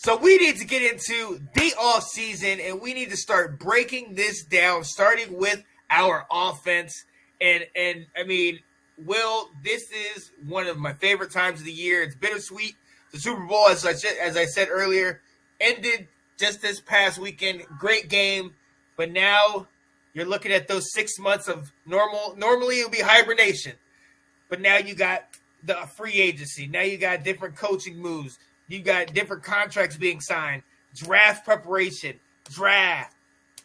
So we need to get into the off season, and we need to start breaking this down, starting with our offense. And I mean, Will, this is one of my favorite times of the year. It's bittersweet. The Super Bowl, as I said earlier, ended just this past weekend. Great game, but now you're looking at those 6 months of normally it would be hibernation, but now you got the free agency. Now you got different coaching moves. You got different contracts being signed, draft preparation, draft.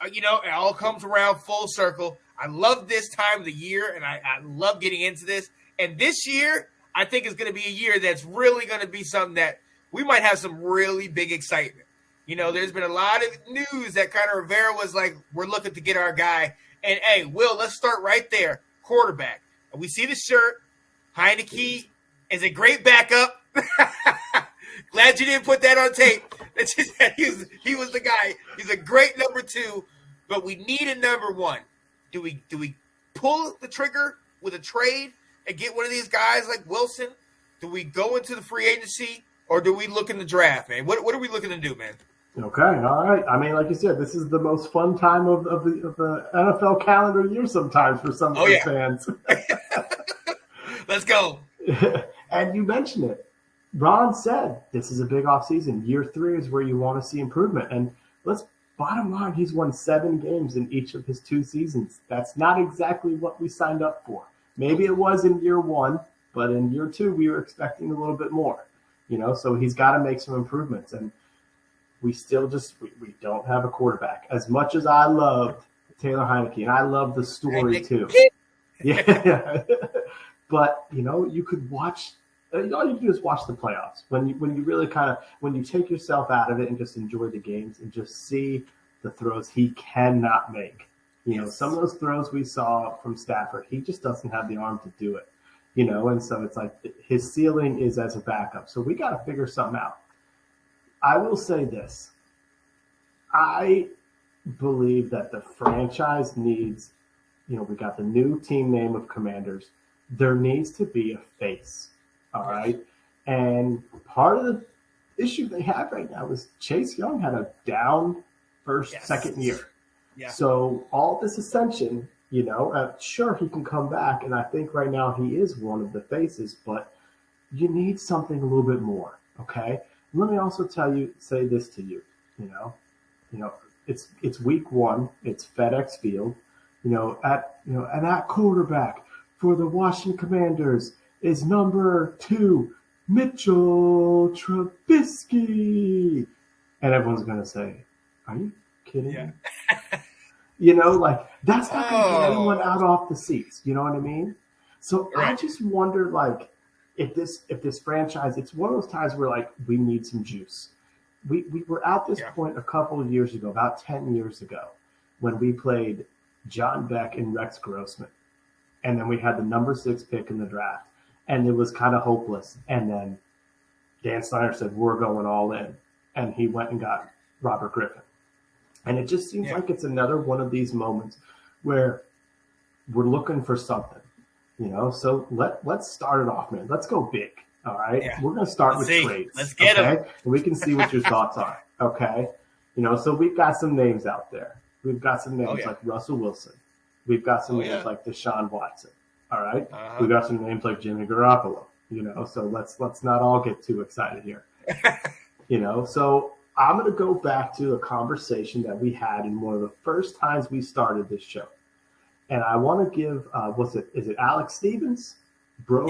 It all comes around full circle. I love this time of the year, and I love getting into this. And this year, I think is going to be a year that's really going to be something that we might have some really big excitement. There's been a lot of news that kind of Rivera was like, we're looking to get our guy. And, hey, Will, let's start right there. Quarterback. We see the shirt. Heineke is a great backup. Glad you didn't put that on tape. That's just, he was the guy. He's a great number 2, but we need a number 1. Do we pull the trigger with a trade and get one of these guys like Wilson? Do we go into the free agency, or do we look in the draft, man? What are we looking to do, man? Okay, all right. I mean, like you said, this is the most fun time of the NFL calendar year sometimes for some of the fans. Let's go. And you mentioned it. Ron said this is a big offseason. Year 3 is where you want to see improvement. And bottom line, he's won 7 games in each of his 2 seasons. That's not exactly what we signed up for. Maybe it was in year 1, but in year 2, we were expecting a little bit more. So he's got to make some improvements. And we still we don't have a quarterback. As much as I loved Taylor Heineke, and I love the story too. Yeah. But, you could watch – all you do is watch the playoffs. When you really when you take yourself out of it and just enjoy the games and just see the throws he cannot make. Some of those throws we saw from Stafford, he just doesn't have the arm to do it. And so it's like his ceiling is as a backup. So we got to figure something out. I will say this. I believe that the franchise needs, we got the new team name of Commanders. There needs to be a face. All right. And part of the issue they have right now is Chase Young had a down second year. Yeah. So all this ascension, sure, he can come back. And I think right now he is one of the faces, but you need something a little bit more. Okay. And let me also say this to you, it's week 1. It's FedEx Field, and at quarterback for the Washington Commanders is number 2, Mitchell Trubisky. And everyone's going to say, are you kidding me? That's not going to get anyone out off the seats. You know what I mean? So I just wonder, if this franchise, it's one of those times where, we need some juice. We were at this point a couple of years ago, about 10 years ago, when we played John Beck and Rex Grossman. And then we had the number 6 pick in the draft. And it was kind of hopeless. And then Dan Snyder said, we're going all in. And he went and got Robert Griffin. And it just seems like it's another one of these moments where we're looking for something, So let's start it off, man. Let's go big, all right? Yeah. We're going to start with trades. Let's get them. And we can see what your thoughts are, okay? So we've got some names out there. We've got some names like Russell Wilson. We've got some names like Deshaun Watson. All right. We got some names like Jimmy Garoppolo, so let's not all get too excited here. So I'm going to go back to a conversation that we had in one of the first times we started this show. And I want to give, is it Alex Stevens? Bro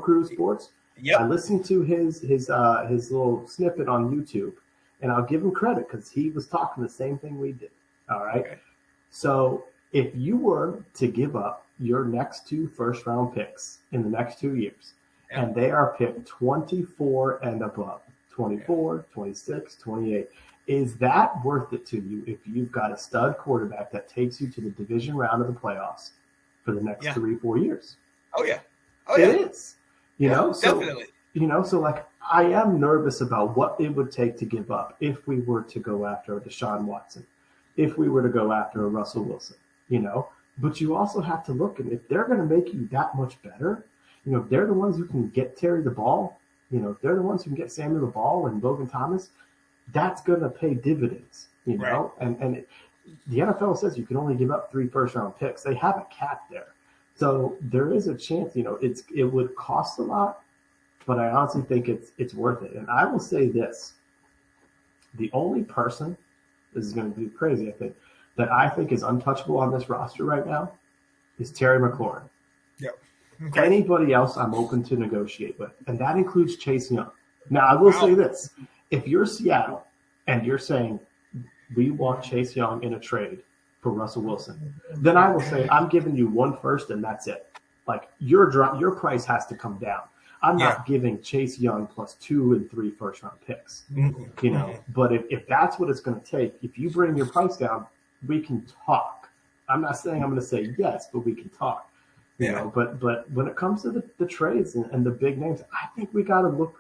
Crew Sports? Yeah. I listened to his little snippet on YouTube, and I'll give him credit because he was talking the same thing we did. All right. Okay. So if you were to give up your next 2 first-round picks in the next 2 years, and they are picked 24 and above, 24, 26, 28, is that worth it to you if you've got a stud quarterback that takes you to the division round of the playoffs for the next 3-4 years? Oh, yeah. It is. Definitely. So I am nervous about what it would take to give up if we were to go after a Deshaun Watson, if we were to go after a Russell Wilson, But you also have to look, and if they're going to make you that much better, if they're the ones who can get Terry the ball, if they're the ones who can get Samuel the ball and Logan Thomas, that's going to pay dividends, you know? Right. And the NFL says you can only give up 3 first-round picks. They have a cap there. So there is a chance, you know, it would cost a lot, but I honestly think it's worth it. And I will say this. The only person, this is going to be crazy, I think, that I think is untouchable on this roster right now is Terry McLaurin. Yep. Okay. Anybody else I'm open to negotiate with, and that includes Chase Young. Now, I will say this. If you're Seattle and you're saying we want Chase Young in a trade for Russell Wilson, then I will say I'm giving you 1 first and that's it. Like your price has to come down. I'm not giving Chase Young plus 2 and 3 first-round picks, you know. But if that's what it's going to take, if you bring your price down, we can talk. I'm not saying I'm going to say yes, but we can talk. You know, but when it comes to the trades and the big names, I think we got to look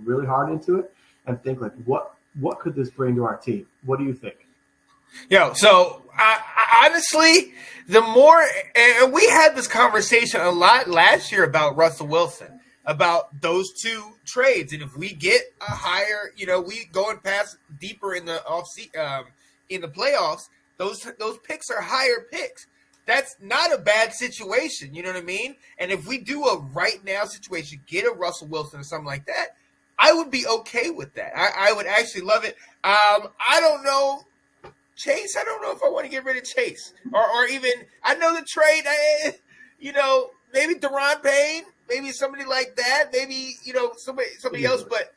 really hard into it and think like, what could this bring to our team? What do you think? So I honestly, the more, and we had this conversation a lot last year about Russell Wilson, about those 2 trades, and if we get a higher, you know, we going past deeper in the in the playoffs, those picks are higher picks. That's not a bad situation, you know what I mean? And if we do a right now situation, get a Russell Wilson or something like that, I would be okay with that. I would actually love it. I don't know, Chase. I don't know if I want to get rid of Chase or even I know the trade. You know, maybe Deron Payne, maybe somebody like that, maybe you know somebody else. But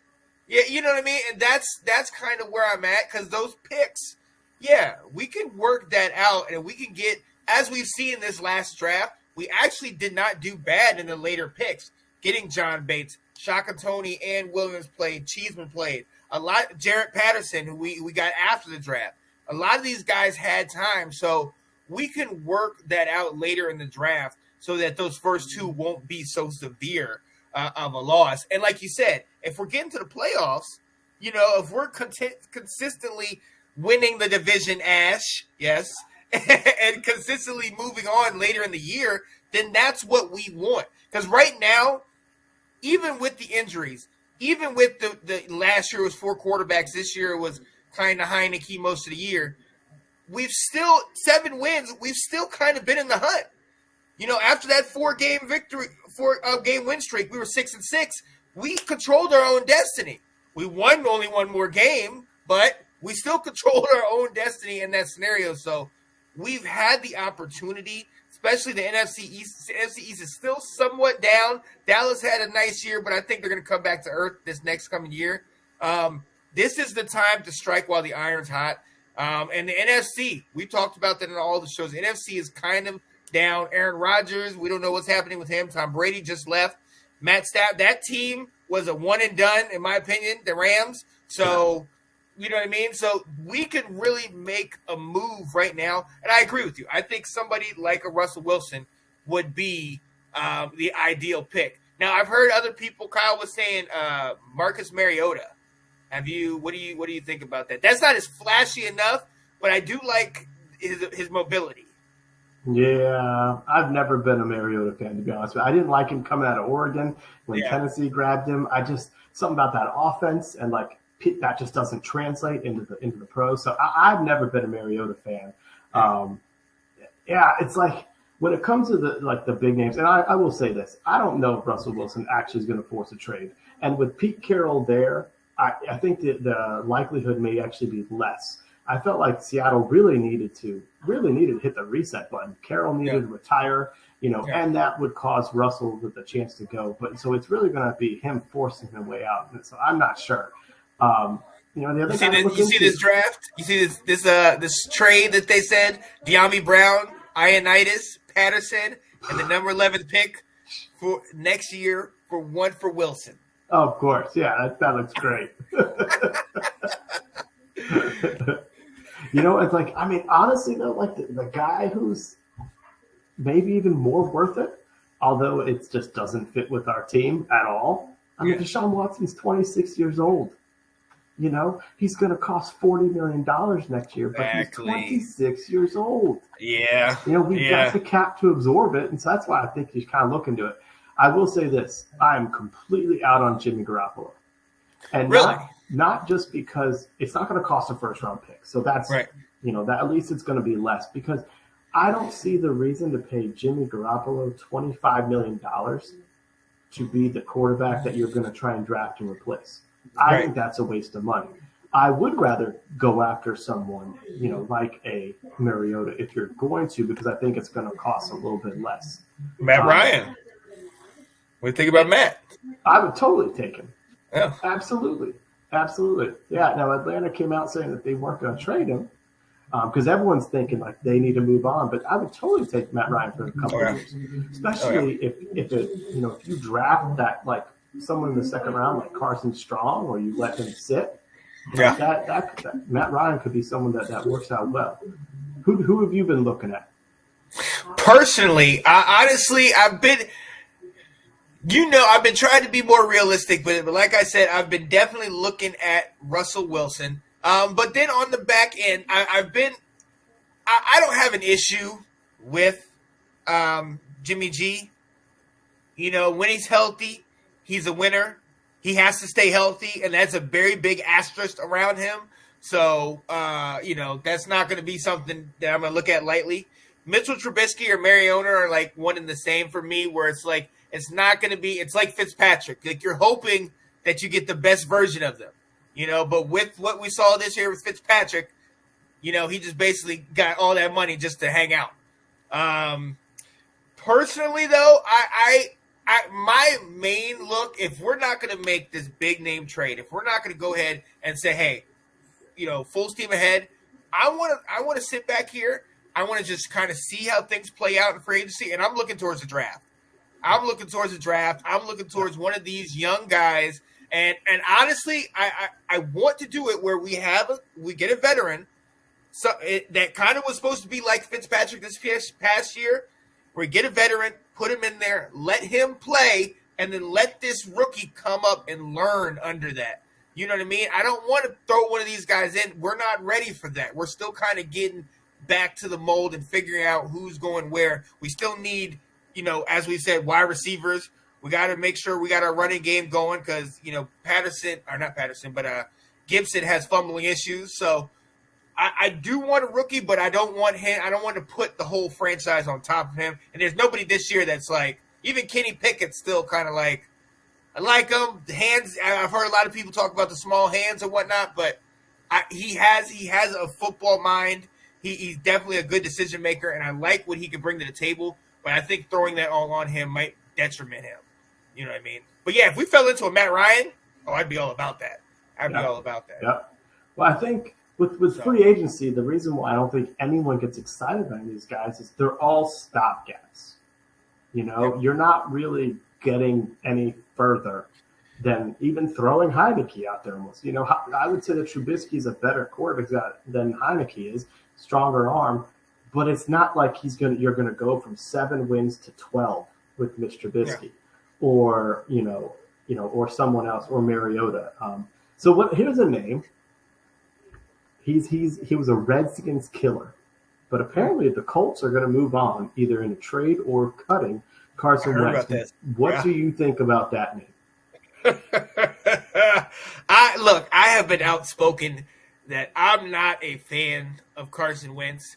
yeah, you know what I mean. And that's kind of where I'm at because those picks, we can work that out and we can get. As we've seen this last draft, we actually did not do bad in the later picks. Getting John Bates, Shaka Toney, and Williams played. Cheeseman played. A lot. Jarrett Patterson, who we got after the draft. A lot of these guys had time, so we can work that out later in the draft so that those first 2 won't be so severe of a loss. And like you said, if we're getting to the playoffs, you know, if we're consistently winning the division, yes, and consistently moving on later in the year, then that's what we want. Because right now, even with the injuries, even with the last year was 4 quarterbacks, this year was kind of Heineke most of the year, we've still 7 wins. We've still kind of been in the hunt. You know, after that 4-game win streak, we were 6-6. We controlled our own destiny. We won only 1 more game, but we still controlled our own destiny in that scenario. So we've had the opportunity, especially the NFC East. The NFC East is still somewhat down. Dallas had a nice year, but I think they're going to come back to earth this next coming year. This is the time to strike while the iron's hot. And the NFC, we talked about that in all the shows. The NFC is kind of down. Aaron Rodgers, we don't know what's happening with him. Tom Brady just left. Matt Stafford, that team was a one and done, in my opinion, the Rams. So, you know what I mean? So we could really make a move right now. And I agree with you. I think somebody like a Russell Wilson would be the ideal pick. Now, I've heard other people, Kyle was saying Marcus Mariota. What do you think about that? That's not as flashy enough, but I do like his mobility. Yeah, I've never been a Mariota fan, to be honest with you. I didn't like him coming out of Oregon when Tennessee grabbed him. Something about that offense and like that just doesn't translate into the pros. So I've never been a Mariota fan. It's like when it comes to the big names, and I will say this, I don't know if Russell Wilson actually is going to force a trade. And with Pete Carroll there, I think that the likelihood may actually be less. I felt like Seattle really needed to hit the reset button. Carroll needed to retire, and that would cause Russell with a chance to go. But so it's really going to be him forcing his way out. And so I'm not sure. The other you see this draft? You see this trade that they said? De'Ami Brown, Ioannidis, Patterson, and the number 11 pick for next year for Wilson. Oh, of course. Yeah, that looks great. It's like, I mean, honestly, though, like the guy who's maybe even more worth it, although it just doesn't fit with our team at all. I mean, Deshaun Watson's 26 years old. He's going to cost $40 million next year, but he's 26 years old. Yeah. We've got the cap to absorb it, and so that's why I think you kind of look into it. I will say this. I'm completely out on Jimmy Garoppolo. And really? not just because it's not going to cost a first-round pick. So that's, right. That at least it's going to be less, because I don't see the reason to pay Jimmy Garoppolo $25 million to be the quarterback that you're going to try and draft and replace. I think that's a waste of money. I would rather go after someone, like a Mariota if you're going to, because I think it's going to cost a little bit less. Matt Ryan. What do you think about Matt? I would totally take him. Yeah. Absolutely. Yeah, now Atlanta came out saying that they weren't going to trade him because everyone's thinking like they need to move on. But I would totally take Matt Ryan for a couple of years, especially if you draft that like someone in the second round like Carson Strong, or you let him sit. Yeah, that Matt Ryan could be someone that works out well. Who have you been looking at? Personally, I've been trying to be more realistic, but like I said, I've been definitely looking at Russell Wilson. But then on the back end, I don't have an issue with Jimmy G. When he's healthy, he's a winner. He has to stay healthy, and that's a very big asterisk around him. So, that's not going to be something that I'm going to look at lightly. Mitchell Trubisky or Mariota are like one and the same for me, where it's like it's not going to be – it's like Fitzpatrick. Like you're hoping that you get the best version of them, But with what we saw this year with Fitzpatrick, he just basically got all that money just to hang out. Personally, though, my main look, if we're not going to make this big name trade, if we're not going to go ahead and say, hey, full steam ahead, I want to sit back here. I want to just kind of see how things play out in free agency, and I'm looking towards the draft. I'm looking towards one of these young guys, and honestly, I want to do it where we get a veteran, so that kind of was supposed to be like Fitzpatrick this past year, where we get a veteran, put him in there, let him play, and then let this rookie come up and learn under that. You know what I mean? I don't want to throw one of these guys in. We're not ready for that. We're still kind of getting back to the mold and figuring out who's going where. We still need, as we said, wide receivers. We got to make sure we got our running game going because, Gibson has fumbling issues. So I do want a rookie, but I don't want to put the whole franchise on top of him. And there's nobody this year that's like, even Kenny Pickett's still kind of like, I like him. The hands, I've heard a lot of people talk about the small hands and whatnot, but he has a football mind. He's definitely a good decision maker, and I like what he can bring to the table. But I think throwing that all on him might detriment him. You know what I mean? But yeah, if we fell into a Matt Ryan, I'd be all about that. Yeah. Well, I think with free agency, the reason why I don't think anyone gets excited by these guys is they're all stopgaps. You're not really getting any further than even throwing Heineke out there almost. I would say that Trubisky is a better quarterback than Heineke is, stronger arm, but it's not like you're going to go from 7 wins to 12 with Mitch Trubisky or someone else or Mariota. Here's a name. He was a Redskins killer, but apparently the Colts are going to move on either in a trade or cutting Carson Wentz. What do you think about that name? I have been outspoken that I'm not a fan of Carson Wentz.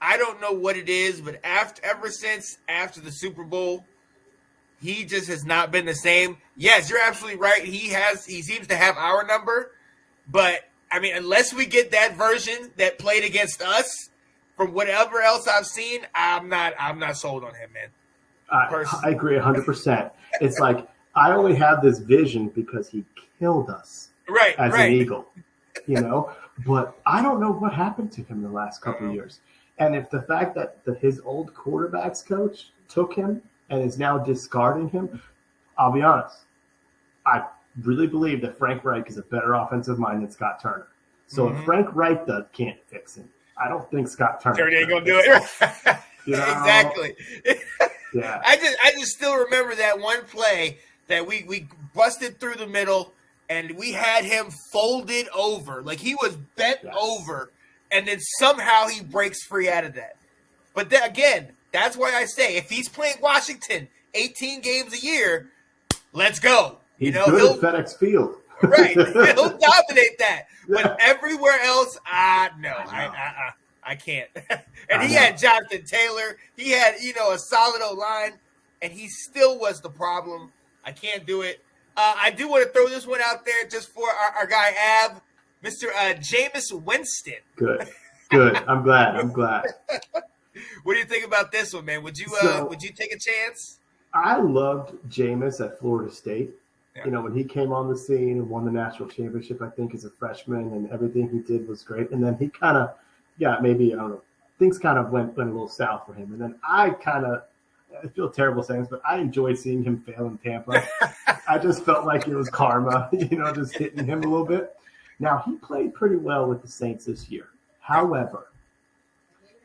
I don't know what it is, but ever since after the Super Bowl, he just has not been the same. Yes, you're absolutely right. He seems to have our number, but I mean, unless we get that version that played against us, from whatever else I've seen, I'm not sold on him, man. I agree 100%. It's like I only have this vision because he killed us as an Eagle, But I don't know what happened to him the last couple of years. And if the fact that his old quarterbacks coach took him and is now discarding him, I'll be honest. I really believe that Frank Reich is a better offensive mind than Scott Turner. So if Frank Reich can't fix him, I don't think Scott Turner ain't gonna do it. Exactly. Yeah. I just still remember that one play that we busted through the middle and we had him folded over. Like he was bent over, and then somehow he breaks free out of that. But again, that's why I say if he's playing Washington 18 games a year, let's go. He's good at FedEx Field. Right. He'll dominate that. But everywhere else, no. I can't. And he had Jonathan Taylor. He had, a solid O-line, and he still was the problem. I can't do it. I do want to throw this one out there just for our guy, Ab, Mr. Jameis Winston. Good. I'm glad. What do you think about this one, man? Would you take a chance? I loved Jameis at Florida State. Yeah. When he came on the scene and won the national championship, I think, as a freshman, and everything he did was great. And then he kind of, maybe, I don't know, things kind of went a little south for him. And then I feel terrible saying this, but I enjoyed seeing him fail in Tampa. I just felt like it was karma, just hitting him a little bit. Now, he played pretty well with the Saints this year. However,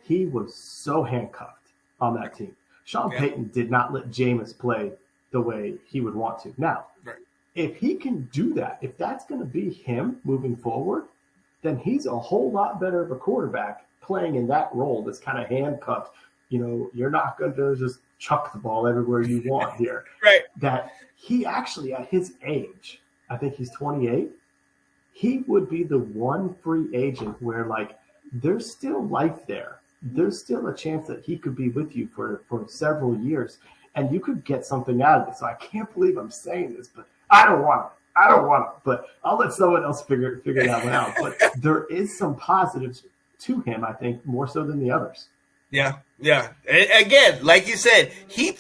he was so handcuffed on that team. Sean Payton did not let Jameis play the way he would want to. Now, if he can do that, if that's going to be him moving forward, then he's a whole lot better of a quarterback playing in that role that's kind of handcuffed. You're not going to just chuck the ball everywhere you want here. Right. That he actually, at his age, I think he's 28, he would be the one free agent where, there's still life there. There's still a chance that he could be with you for several years, and you could get something out of it. So I can't believe I'm saying this, but I don't want it. But I'll let someone else figure that one out. But there is some positives to him, I think, more so than the others. Yeah. And again, like you said, he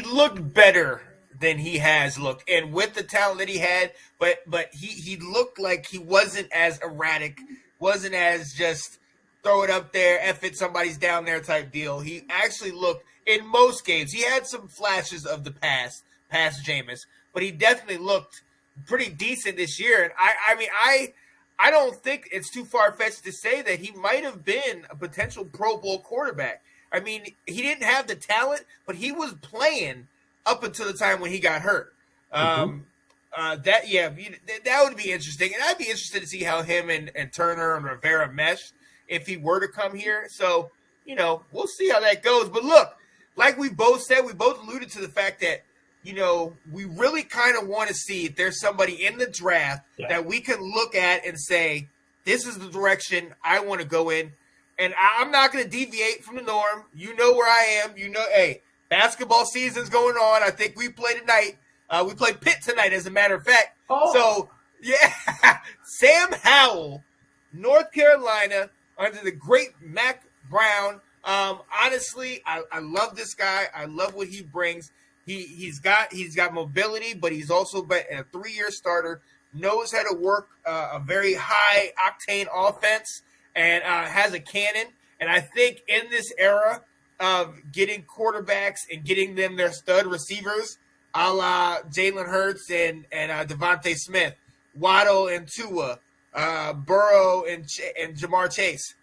looked better than he has looked, and with the talent that he had, but he looked like he wasn't as erratic, wasn't as just throw it up there, F it, somebody's down there type deal. He actually looked, in most games, he had some flashes of the past Jameis, but he definitely looked pretty decent this year. And I don't think it's too far-fetched to say that he might have been a potential Pro Bowl quarterback. I mean, he didn't have the talent, but he was playing up until the time when he got hurt. That would be interesting. And I'd be interested to see how him and Turner and Rivera mesh if he were to come here. So, we'll see how that goes. But look, like we both said, we both alluded to the fact that, we really kind of want to see if there's somebody in the draft that we can look at and say, this is the direction I want to go in. And I'm not going to deviate from the norm. You know where I am. Hey, basketball season's going on. I think we play tonight. We play Pitt tonight, as a matter of fact. Oh. So, Sam Howell, North Carolina, under the great Mac Brown. Honestly, I love this guy. I love what he brings. He's got mobility, but he's also a 3-year starter, knows how to work a very high octane offense, and has a cannon. And I think in this era of getting quarterbacks and getting them their stud receivers, a la Jalen Hurts and Devontae Smith, Waddle and Tua, Burrow and Jamar Chase.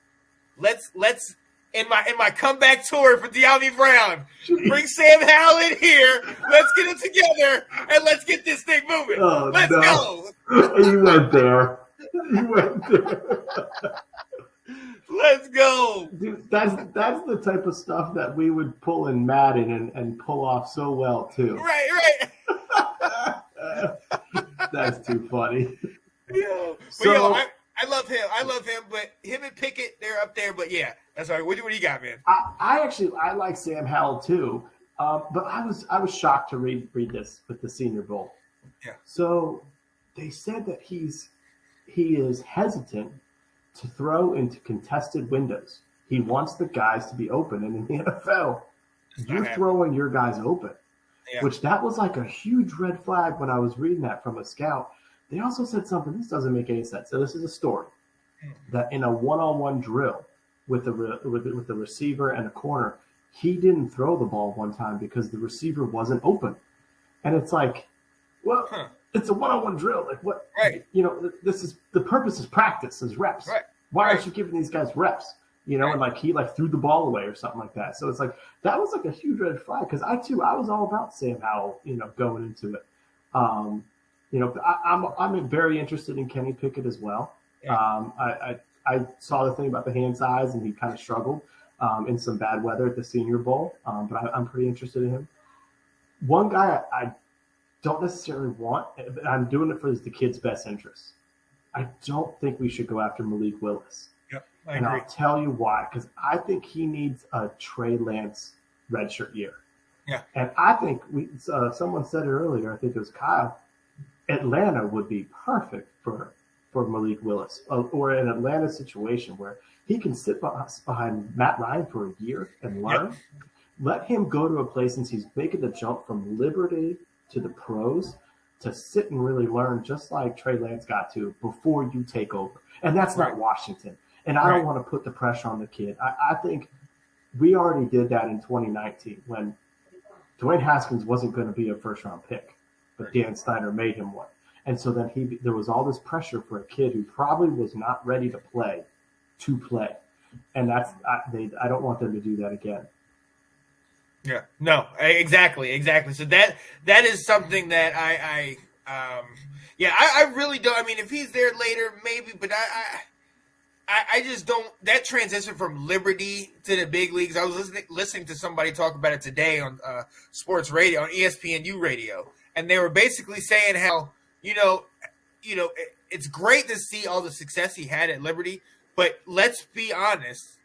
Let's in my comeback tour for De'Ami Brown, bring Sam Howell in here. Let's get it together and let's get this thing moving. Let's go. You went there. Let's go. Dude, that's the type of stuff that we would pull in Madden and pull off so well too. Right. That's too funny. I love him. But him and Pickett, they're up there. But yeah, that's all right. What do you got, man? I like Sam Howell too. But I was shocked to read this with the Senior Bowl. Yeah. So they said that he is hesitant to throw into contested windows. He wants the guys to be open, and in the NFL, you're throwing your guys open. Yeah. Which that was like a huge red flag when I was reading that from a scout. They also said something, this doesn't make any sense. So this is a story that in a one-on-one drill with the receiver and a corner, he didn't throw the ball one time because the receiver wasn't open. And it's like, well, it's a one-on-one drill. Like what? Right. This is the purpose is practice, is reps. Right. Why aren't you giving these guys reps? And he threw the ball away or something like that. So it's like that was like a huge red flag because I was all about Sam Howell, going into it. I'm very interested in Kenny Pickett as well. Yeah. I saw the thing about the hand size and he kind of struggled in some bad weather at the Senior Bowl. But I'm pretty interested in him. One guy don't necessarily want. I'm doing it for the kid's best interest. I don't think we should go after Malik Willis. Yep, I and agree. I'll tell you why. Because I think he needs a Trey Lance redshirt year. Yeah. And I think someone said it earlier. I think it was Kyle. Atlanta would be perfect for Malik Willis, or an Atlanta situation where he can sit behind Matt Ryan for a year and learn. Yep. Let him go to a place since he's making the jump from Liberty to the pros to sit and really learn, just like Trey Lance got to before you take over. And that's not Washington. And I don't want to put the pressure on the kid. I think we already did that in 2019 when Dwayne Haskins wasn't going to be a first-round pick, but Dan Snyder made him one. And so then there was all this pressure for a kid who probably was not ready to play. And I don't want them to do that again. Yeah, no, exactly. So that is something that I really don't. I mean, if he's there later, maybe, but I just don't. That transition from Liberty to the big leagues. I was listening to somebody talk about it today on sports radio, on ESPNU radio, and they were basically saying how it's great to see all the success he had at Liberty, but let's be honest,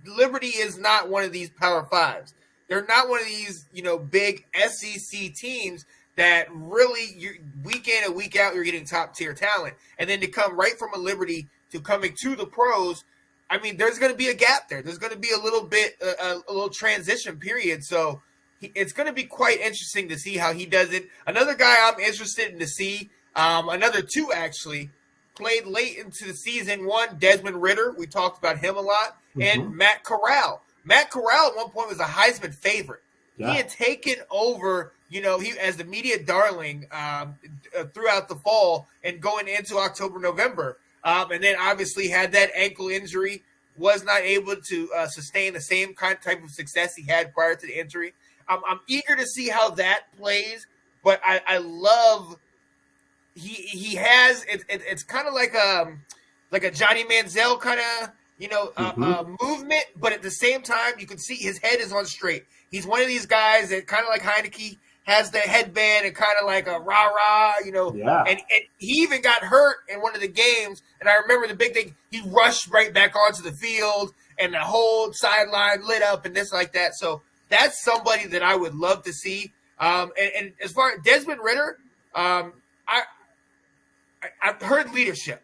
Liberty is not one of these Power Fives. They're not one of these, big SEC teams that really, week in and week out, you're getting top-tier talent. And then to come right from a Liberty to coming to the pros, I mean, there's going to be a gap there. There's going to be a little transition period. So it's going to be quite interesting to see how he does it. Another guy I'm interested in to see, another two actually, played late into the season. One, Desmond Ritter. We talked about him a lot. Mm-hmm. And Matt Corral. Matt Corral at one point was a Heisman favorite. Yeah. He had taken over, he as the media darling throughout the fall and going into October, November. And then obviously had that ankle injury, was not able to sustain the same type of success he had prior to the injury. I'm eager to see how that plays, but I love he has it's kind of like a Johnny Manziel kind of movement, but at the same time, you can see his head is on straight. He's one of these guys that kind of like Heineke has the headband and kind of like a rah-rah, Yeah. And he even got hurt in one of the games. And I remember the big thing, he rushed right back onto the field and the whole sideline lit up and this like that. So that's somebody that I would love to see. And as far as Desmond Ritter, I've heard leadership.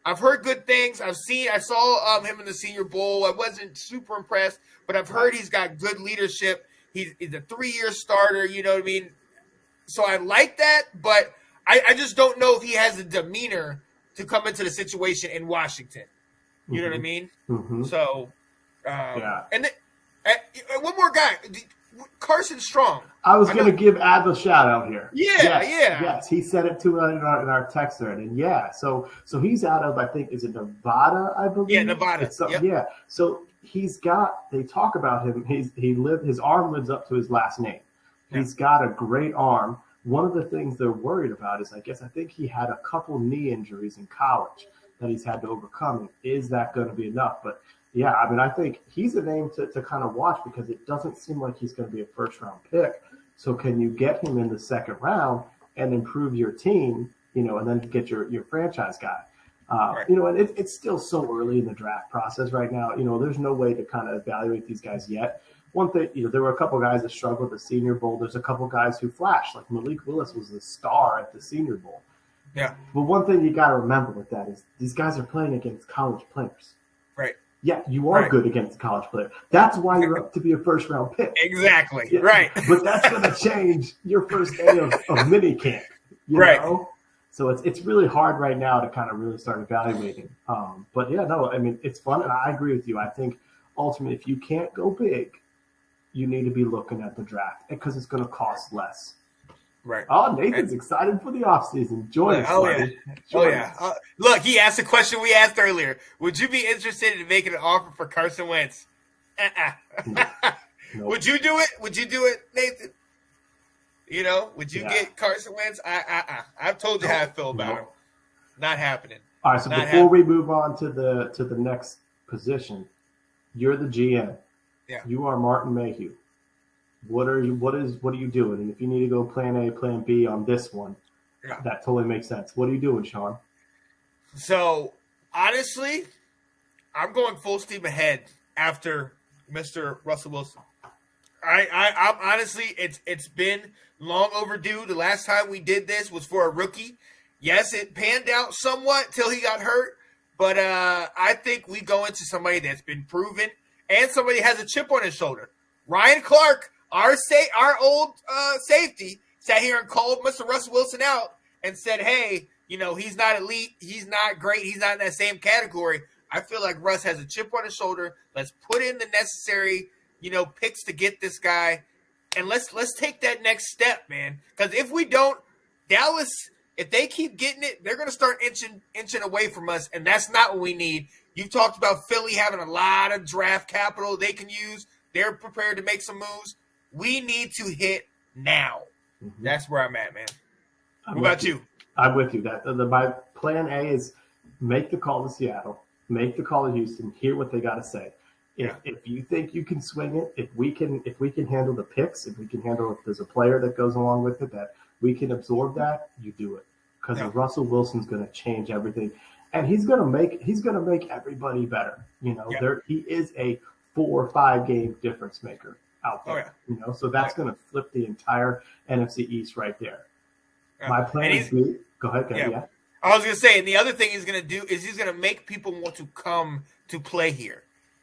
I've heard good things. I saw him in the Senior Bowl. I wasn't super impressed, but I've heard he's got good leadership. He's a 3-year starter, you know what I mean? So I like that, but I just don't know if he has the demeanor to come into the situation in Washington. You know what I mean? Mm-hmm. So, And then, one more guy, Carson Strong. I was going to give Ab a shout out here. Yes. He said it too in our text thread, and so he's out of, I think, is it Nevada? I believe. Yeah, Nevada. Yep. Yeah. So they talk about him. His arm lives up to his last name. He's got a great arm. One of the things they're worried about is, I think he had a couple knee injuries in college that he's had to overcome. Is that going to be enough? But yeah, I mean, I think he's a name to kind of watch because it doesn't seem like he's going to be a first-round pick. So can you get him in the second round and improve your team, and then get your franchise guy? And it's still so early in the draft process right now. There's no way to kind of evaluate these guys yet. One thing, there were a couple guys that struggled at the Senior Bowl. There's a couple guys who flashed, like Malik Willis was the star at the Senior Bowl. Yeah. But one thing you got to remember with that is these guys are playing against college players. Right. Yeah, you are good against a college player. That's why you're up to be a first-round pick. Exactly. Yeah. Right. But that's going to change your first day of mini camp. You know? So it's really hard right now to kind of really start evaluating. But yeah, no, I mean, it's fun, and I agree with you. I think ultimately, if you can't go big, you need to be looking at the draft because it's going to cost less. Right. Oh, Nathan's excited for the offseason. Join us. Look, he asked a question we asked earlier. Would you be interested in making an offer for Carson Wentz? No. Would you do it? Would you do it, Nathan? Would you get Carson Wentz? I've told you how I feel about him. Not happening. All right, so before we move on to the next position, you're the GM. Yeah. You are Martin Mayhew. What are you doing? And if you need to go plan A, plan B on this one, that totally makes sense. What are you doing, Sean? So honestly, I'm going full steam ahead after Mr. Russell Wilson. I'm honestly, it's been long overdue. The last time we did this was for a rookie. Yes, it panned out somewhat till he got hurt, but I think we go into somebody that's been proven and somebody has a chip on his shoulder. Ryan Clark, our old safety, sat here and called Mr. Russell Wilson out and said, hey, he's not elite, he's not great, he's not in that same category. I feel like Russ has a chip on his shoulder. Let's put in the necessary, picks to get this guy, and let's take that next step, man. Because if we don't, Dallas, if they keep getting it, they're going to start inching away from us, and that's not what we need. You talked about Philly having a lot of draft capital they can use. They're prepared to make some moves. We need to hit now. Mm-hmm. That's where I'm at, man. What about you? I'm with you. My plan A is make the call to Seattle, make the call to Houston, hear what they got to say. If you think you can swing it, if we can handle the picks, if there's a player that goes along with it that we can absorb that, you do it. Because Russell Wilson's going to change everything, and he's going to make everybody better. He is a 4 or 5 game difference maker out there. So that's going to flip the entire NFC East right there. My plan is go ahead. Yeah. I was going to say, and the other thing he's going to do is he's going to make people want to come to play here.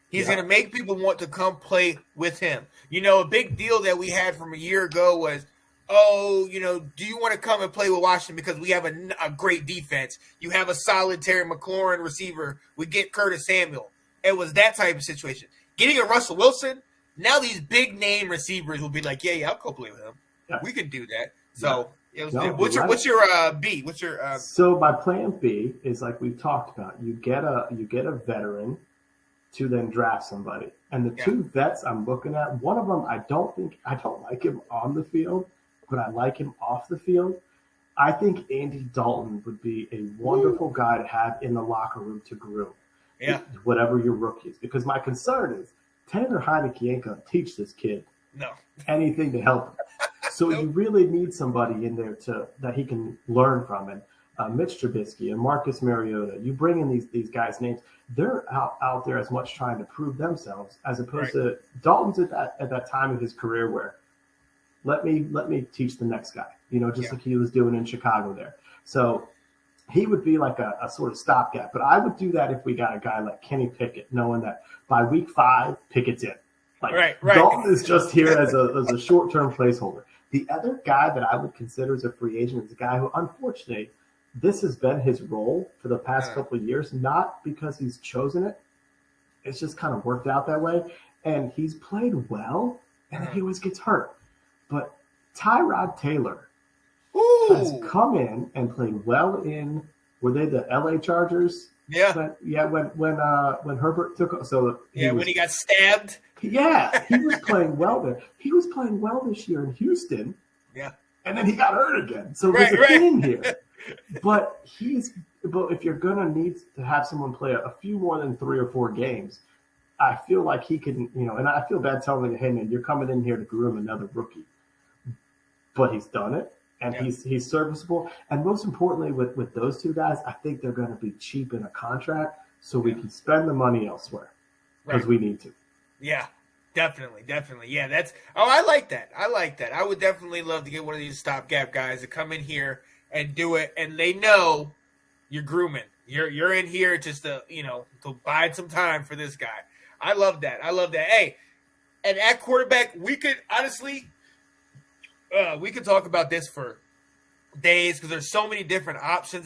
He's going to make people want to come play with him. A big deal that we had from a year ago was, do you want to come and play with Washington because we have a great defense? You have a solid Terry McLaurin receiver. We get Curtis Samuel. It was that type of situation. Getting a Russell Wilson, now these big name receivers will be like, yeah, I'll go play with him. Yeah. We can do that. So what's your B? What's your So my plan B is like we've talked about. You get a veteran to then draft somebody. And the two vets I'm looking at, one of them I don't like him on the field, but I like him off the field. I think Andy Dalton would be a wonderful guy to have in the locker room to groom. Yeah. Whatever your rookie is. Because my concern is Taylor Heineke ain't going to teach this kid anything to help him. So you really need somebody in there that he can learn from. And Mitch Trubisky and Marcus Mariota, you bring in these guys' names. They're out there as much trying to prove themselves as opposed to Dalton's at that time of his career where let me teach the next guy, like he was doing in Chicago there. So he would be like a sort of stopgap. But I would do that if we got a guy like Kenny Pickett, knowing that by week 5, Pickett's in. Dalton is just here as a short-term placeholder. The other guy that I would consider as a free agent is a guy who, unfortunately, this has been his role for the past couple of years, not because he's chosen it. It's just kind of worked out that way. And he's played well, and then he always gets hurt. But Tyrod Taylor has come in and played well in, were they the LA Chargers? Yeah. When Herbert took so when he got stabbed. Yeah, he was playing well there. He was playing well this year in Houston. Yeah. And then he got hurt again. So there's a thing here. But if you're gonna need to have someone play a few more than 3 or 4 games, I feel like he can, and I feel bad telling him, hey man, you're coming in here to groom another rookie. But he's done it. And he's serviceable. And most importantly, with those two guys, I think they're going to be cheap in a contract so we can spend the money elsewhere because we need to. Yeah, definitely. Yeah, I like that. I would definitely love to get one of these stopgap guys to come in here and do it. And they know you're grooming. You're in here just to bide some time for this guy. I love that. Hey, and at quarterback, we could honestly – we could talk about this for days because there's so many different options